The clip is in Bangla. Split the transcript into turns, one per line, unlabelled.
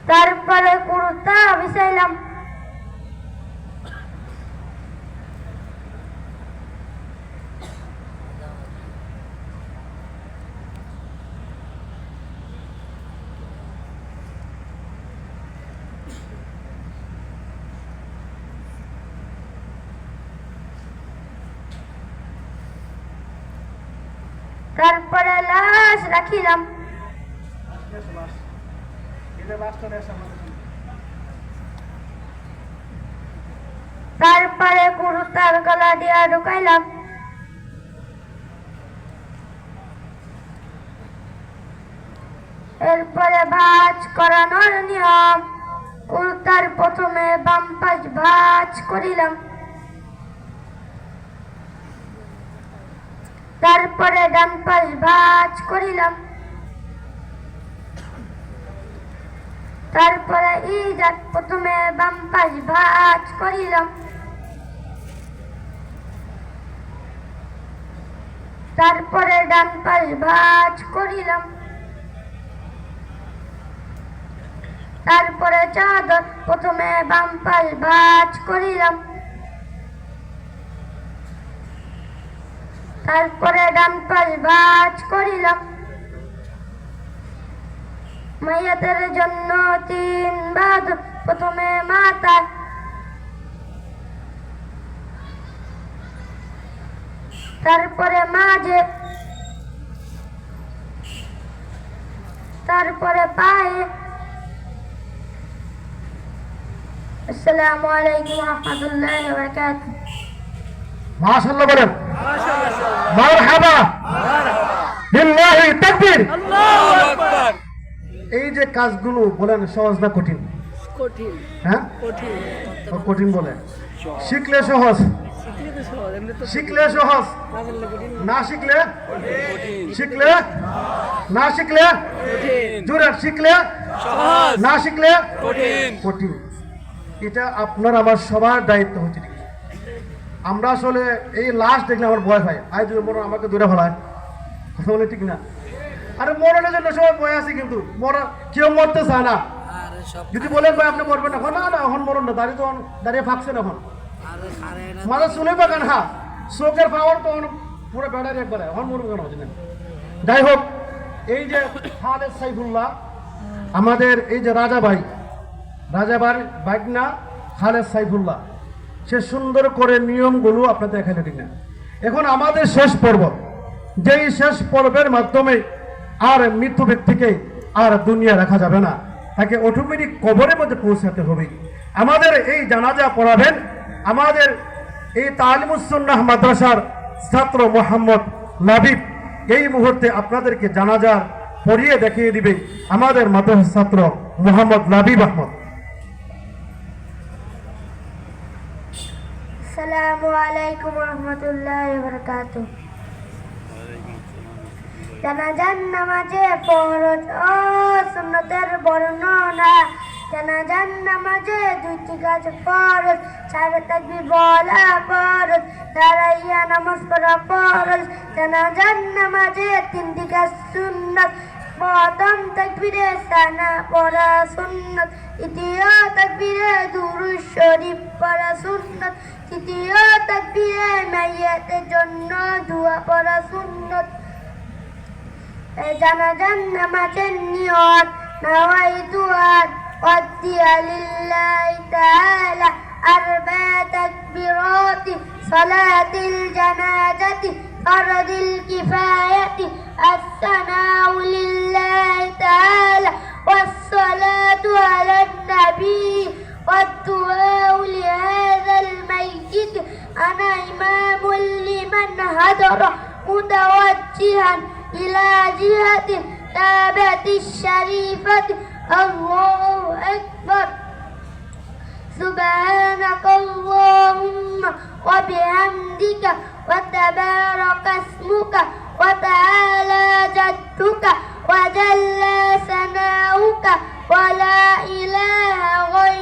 তারপরে কুর্তা বিছাইলাম। তারপরে লাশ রাখিলাম। তারপরে কুর্তার গলা দিয়া ঢুকাইলাম। এরপরে ভাঁজ করানোর নিয়ম। কুর্তার প্রথমে বাম পাশ ভাঁজ করিলাম, তারপরে ডান পাশ ভাঁজ করিলাম, তারপরে ইজাত প্রথমে বাম পাশ ভাঁজ করিলাম, তারপরে ডান পাশ ভাঁজ করিলাম, তারপরে চাদর প্রথমে বাম পাশ ভাঁজ করিলাম, তারপরে ডান পাশ ভাঁজ করিলাম। মাইয়াতের জন্য 3 ভাঁজ, প্রথমে মাথা, তারপরে মাঝে, তারপরে পায়ে। আসসালামু আলাইকুম ওয়া রাহমাতুল্লাহি ওয়া বারাকাতুহু।
মাশাআল্লাহ বলেন, মারহাবা, বিল্লাহি তাকবীর, আল্লাহু আকবার। এই যে কাজগুলো বলেন সহজ না কঠিন?
কঠিন।
হ্যাঁ
কঠিন।
কঠিন বলে, শিখলে সহজ, শিখলে সহজ, না শিখলে শিখলে না শিখলে জোরে, শিখলে
সহজ,
না শিখলে
কঠিন।
কঠিন। এটা আপনার আমার সবার দায়িত্ব হচ্ছে। আমরা আসলে এই লাস্ট দেখলে আমার ভয় হয়, আজ যদি মরণ আমাকে দূরে ফেলায়, কথা বলে ঠিক না? আরে মরণের জন্য সবাই ভয় আছে, কিন্তু মরা কেউ মরতে চায় না। যদি বলেন ভাই আপনি মরবেন এখন, না না এখন মরণ না, দাঁড়িয়ে তো দাঁড়িয়ে থাকছে না, এখন মাঝে শুনে পাকেন। হ্যাঁ, চোখের পাওয়ার তো পুরো বেড়ার একবারে, এখন মরবে কেন হচ্ছে না। যাই হোক, এই যে খালেদ সাইফুল্লাহ আমাদের এই যে রাজাবার বাগনা খালেদ সাইফুল্লাহ, সে সুন্দর করে নিয়মগুলো আপনাদের এখানে ঠিক না। এখন আমাদের শেষ পর্ব, যেই শেষ পর্বের মাধ্যমে আর মৃত্যু ব্যক্তিকে আর দুনিয়া রাখা যাবে না, তাকে অটোমেটিক কবরের মধ্যে পৌঁছাতে হবে। আমাদের এই জানাজা পড়াবেন আমাদের এই তালিমুস সুন্নাহ মাদ্রাসার ছাত্র মোহাম্মদ লাবিব। এই মুহূর্তে আপনাদেরকে জানাজা পড়িয়ে দেখিয়ে দিবে আমাদের মাদ্রাসার ছাত্র মোহাম্মদ লাবিব আহমদ।
আসসালামু আলাইকুম ওয়া রাহমাতুল্লাহি ওয়া বারাকাতুহু। জানাজার নামাজে ফরজ ও সুন্নতের বর্ণনা। জানাজার নামাজে 2টি কাজ ফরজ, 4 তাকবীর বলা ফরজ, দাঁড়াইয়া নামাজ পড়া ফরজ। জানাজার নামাজে 3টি কাজ সুন্নাত। প্রথম তাকবীরে সানা পড়া সুন্নাত, দ্বিতীয় তাকবীরে দুরূদ শরীফ পড়া সুন্নাত, তৃতীয় তাকবীরে মাইয়াতের জন্য দোয়া পড়া সুন্নাত। জানাজার নামাজের নিয়ত। নাওয়াইতু আন উদ্দিয়া লিল্লাহি তাআলা 4 তাকবীরাতি সালাতিল জানাজাতি ফরদিল কিফায়াতি আসসানাউ লিল্লাহি তাআলা ওয়াসসালাতু আলান নবী ওয়াদ-দুআউ লিহাযাল মাইয়িত আনা ইমামুল লিমান হাদারা মুতাওয়াজ্জিহান إلى جهة الكعبة الشريفة. الله أكبر. سبحانك اللهم وبحمدك وتبارك اسمك وتعالى جدك وجل ثناؤك ولا إله